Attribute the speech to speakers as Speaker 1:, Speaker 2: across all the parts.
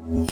Speaker 1: What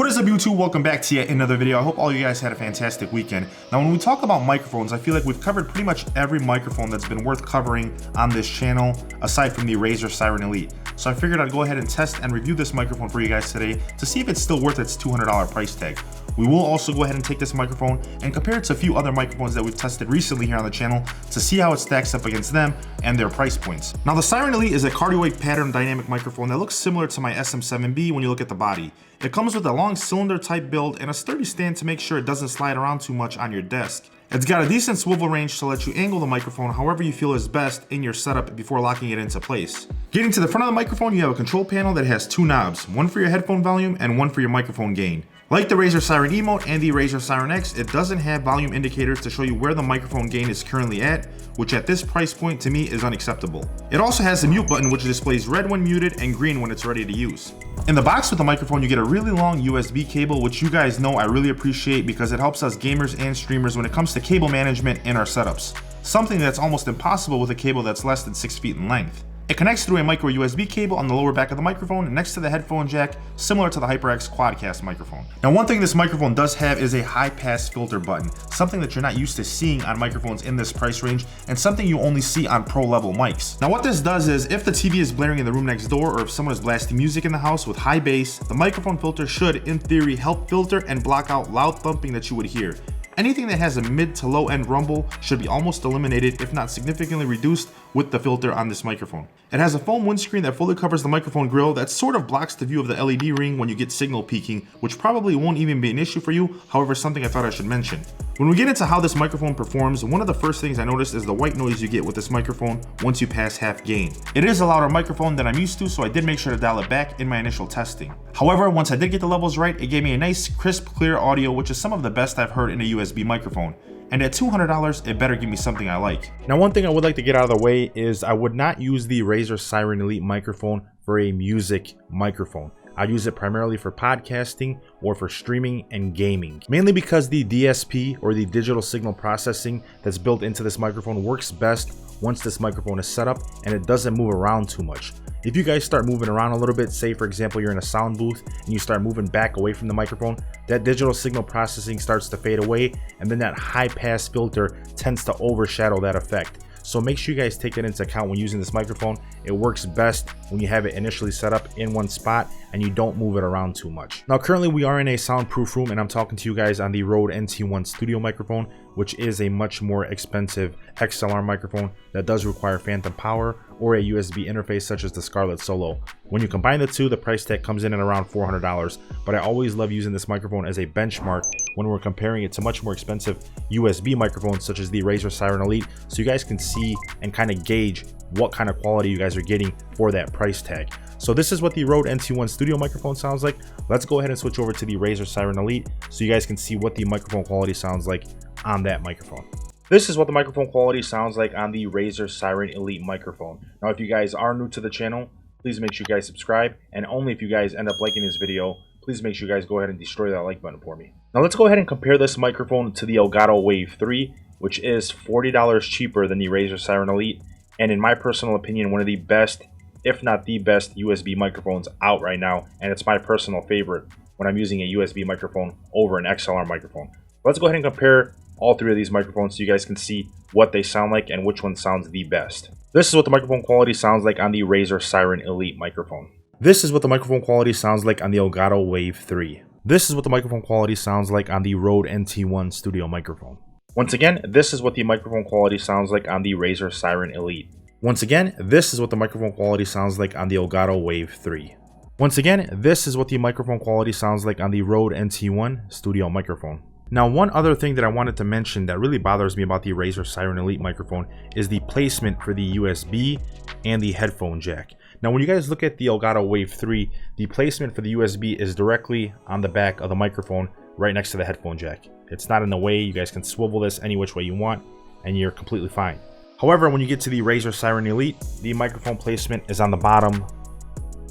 Speaker 1: is up, YouTube? Welcome back to yet another video. I hope all you guys had a fantastic weekend. Now, when we talk about microphones, I feel like we've covered pretty much every microphone that's been worth covering on this channel, aside from the Razer Seiren Elite. So I figured I'd go ahead and test and review this microphone for you guys today to see if it's still worth its $200 price tag. We will also go ahead and take this microphone and compare it to a few other microphones that we've tested recently here on the channel to see how it stacks up against them and their price points. Now, the Seiren Elite is a cardioid pattern dynamic microphone that looks similar to my SM7B when you look at the body. It comes with a long cylinder type build and a sturdy stand to make sure it doesn't slide around too much on your desk. It's got a decent swivel range to let you angle the microphone however you feel is best in your setup before locking it into place. Getting to the front of the microphone, you have a control panel that has two knobs, one for your headphone volume and one for your microphone gain. Like the Razer Seiren Emote and the Razer Seiren X, it doesn't have volume indicators to show you where the microphone gain is currently at, which at this price point to me is unacceptable. It also has the mute button, which displays red when muted and green when it's ready to use. In the box with the microphone, you get a really long USB cable, which you guys know I really appreciate because it helps us gamers and streamers when it comes to cable management in our setups. Something that's almost impossible with a cable that's less than 6 feet in length. It connects through a micro USB cable on the lower back of the microphone next to the headphone jack, similar to the HyperX Quadcast microphone. Now, one thing this microphone does have is a high pass filter button, something that you're not used to seeing on microphones in this price range and something you only see on pro level mics. Now, what this does is if the TV is blaring in the room next door or if someone is blasting music in the house with high bass, the microphone filter should, in theory, help filter and block out loud thumping that you would hear. Anything that has a mid to low end rumble should be almost eliminated, if not significantly reduced, with the filter on this microphone. It has a foam windscreen that fully covers the microphone grill that sort of blocks the view of the LED ring when you get signal peaking, which probably won't even be an issue for you, however something I thought I should mention. When we get into how this microphone performs, one of the first things I noticed is the white noise you get with this microphone once you pass half gain. It is a louder microphone than I'm used to, so I did make sure to dial it back in my initial testing. However, once I did get the levels right, it gave me a nice, crisp, clear audio, which is some of the best I've heard in a USB microphone. And at $200, it better give me something I like. Now, one thing I would like to get out of the way is I would not use the Razer Seiren Elite microphone for a music microphone. I use it primarily for podcasting or for streaming and gaming, mainly because the DSP or the digital signal processing that's built into this microphone works best once this microphone is set up and it doesn't move around too much. If you guys start moving around a little bit, say for example you're in a sound booth and you start moving back away from the microphone, that digital signal processing starts to fade away and then that high pass filter tends to overshadow that effect. So make sure you guys take that into account when using this microphone. It works best when you have it initially set up in one spot and you don't move it around too much. Now, currently we are in a soundproof room and I'm talking to you guys on the RODE NT1 studio microphone, which is a much more expensive XLR microphone that does require phantom power or a USB interface such as the Scarlett Solo. When you combine the two, the price tag comes in at around $400, but I always love using this microphone as a benchmark when we're comparing it to much more expensive USB microphones such as the Razer Seiren Elite, so you guys can see and kind of gauge what kind of quality you guys are getting for that price tag. So this is what the RODE NT1 studio microphone sounds like. Let's go ahead and switch over to the Razer Seiren Elite so you guys can see what the microphone quality sounds like on that microphone. This is what the microphone quality sounds like on the Razer Seiren Elite microphone. Now, if you guys are new to the channel, please make sure you guys subscribe, and only if you guys end up liking this video, please make sure you guys go ahead and destroy that like button for me. Now let's go ahead and compare this microphone to the Elgato Wave 3, which is $40 cheaper than the Razer Seiren Elite, and in my personal opinion, one of the best, if not the best, USB microphones out right now, and it's my personal favorite when I'm using a USB microphone over an XLR microphone. Let's go ahead and compare all three of these microphones so you guys can see what they sound like and which one sounds the best. This is what the microphone quality sounds like on the Razer Seiren Elite microphone. This is what the microphone quality sounds like on the Elgato Wave 3. This is what the microphone quality sounds like on the RODE NT1 studio microphone. Once again, this is what the microphone quality sounds like on the Razer Seiren Elite. Once again, this is what the microphone quality sounds like on the Elgato Wave 3. Once again, this is what the microphone quality sounds like on the RODE NT1 studio microphone. Now, one other thing that I wanted to mention that really bothers me about the Razer Seiren Elite microphone is the placement for the USB and the headphone jack. Now, when you guys look at the Elgato Wave 3, the placement for the USB is directly on the back of the microphone right next to the headphone jack. It's not in the way. You guys can swivel this any which way you want and you're completely fine. However, when you get to the Razer Seiren Elite, the microphone placement is on the bottom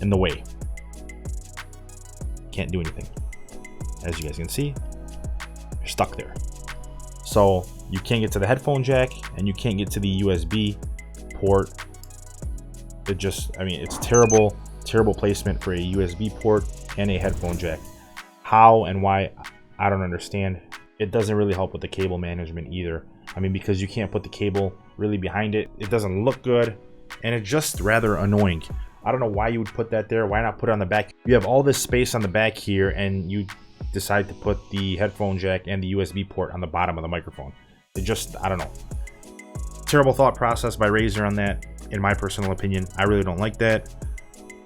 Speaker 1: in the way. Can't do anything. As you guys can see, you're stuck there. So you can't get to the headphone jack and you can't get to the USB port
Speaker 2: It just, I mean, it's terrible placement for a USB port and a headphone jack. How and why, I don't understand. It doesn't really help with the cable management either. I mean, because you can't put the cable really behind it. It doesn't look good, and it's just rather annoying. I don't know why you would put that there. Why not put it on the back? You have all this space on the back here, and you decide to put the headphone jack and the USB port on the bottom of the microphone. It just, I don't know. Terrible thought process by Razer on that, in my personal opinion. I really don't like that.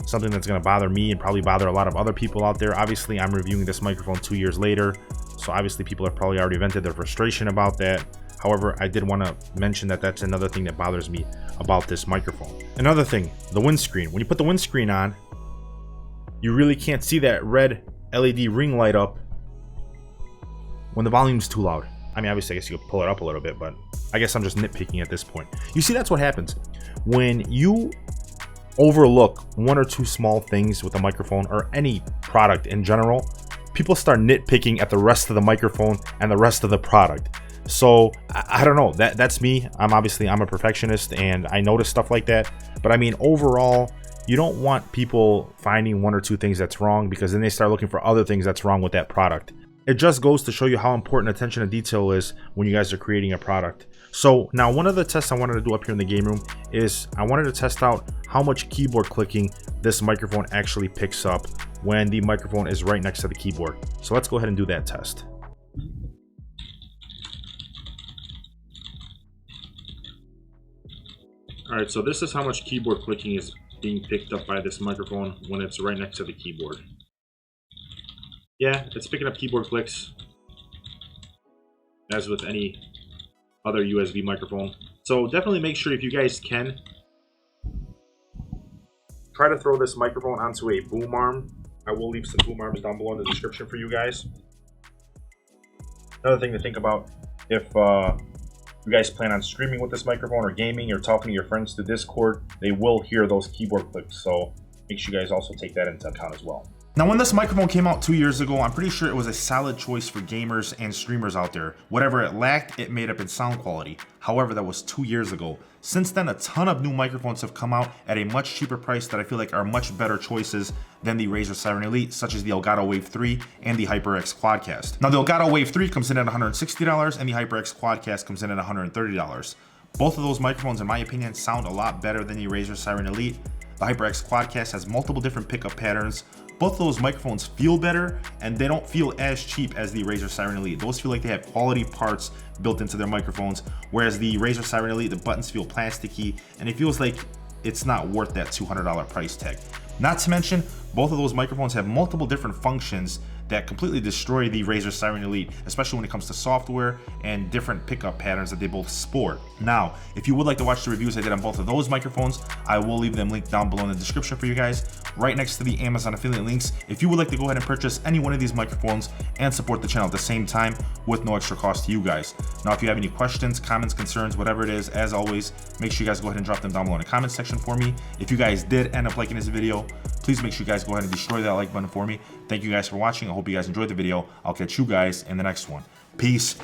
Speaker 2: Something that's going to bother me and probably bother a lot of other people out there. Obviously, I'm reviewing this microphone 2 years later, so obviously people have probably already vented their frustration about that. However, I did want to mention that that's another thing that bothers me about this microphone. Another thing, the windscreen. When you put the windscreen on, you really can't see that red LED ring light up when the volume's too loud. I mean, obviously, I guess you could pull it up a little bit, but I guess I'm just nitpicking at this point. You see, that's what happens when you overlook one or two small things with a microphone or any product in general. People start nitpicking at the rest of the microphone and the rest of the product. So I don't know, that's me. I'm a perfectionist and I notice stuff like that. But I mean, overall, you don't want people finding one or two things that's wrong, because then they start looking for other things that's wrong with that product. It just goes to show you how important attention to detail is when you guys are creating a product. So now, one of the tests I wanted to do up here in the game room is I wanted to test out how much keyboard clicking this microphone actually picks up when the microphone is right next to the keyboard. So let's go ahead and do that test. All right, so this is how much keyboard clicking is being picked up by this microphone when it's right next to the keyboard. Yeah, it's picking up keyboard clicks, as with any other USB microphone. So definitely make sure, if you guys can, try to throw this microphone onto a boom arm. I will leave some boom arms down below in the description for you guys. Another thing to think about, if you guys plan on streaming with this microphone or gaming or talking to your friends through Discord, they will hear those keyboard clicks. So make sure you guys also take that into account as well.
Speaker 1: Now, when this microphone came out 2 years ago, I'm pretty sure it was a solid choice for gamers and streamers out there. Whatever it lacked, it made up in sound quality. However, that was 2 years ago. Since then, a ton of new microphones have come out at a much cheaper price that I feel like are much better choices than the Razer Seiren Elite, such as the Elgato Wave 3 and the HyperX Quadcast. Now, the Elgato Wave 3 comes in at $160 and the HyperX Quadcast comes in at $130. Both of those microphones, in my opinion, sound a lot better than the Razer Seiren Elite. The HyperX Quadcast has multiple different pickup patterns. Both of those microphones feel better, and they don't feel as cheap as the Razer Seiren Elite. Those feel like they have quality parts built into their microphones, whereas the Razer Seiren Elite, the buttons feel plasticky, and it feels like it's not worth that $200 price tag. Not to mention, both of those microphones have multiple different functions that completely destroy the Razer Seiren Elite, especially when it comes to software and different pickup patterns that they both sport. Now, if you would like to watch the reviews I did on both of those microphones, I will leave them linked down below in the description for you guys, right next to the Amazon affiliate links, if you would like to go ahead and purchase any one of these microphones and support the channel at the same time with no extra cost to you guys. Now, if you have any questions, comments, concerns, whatever it is, as always, make sure you guys go ahead and drop them down below in the comment section for me. If you guys did end up liking this video, please make sure you guys go ahead and destroy that like button for me. Thank you guys for watching. I hope you guys enjoyed the video. I'll catch you guys in the next one. Peace.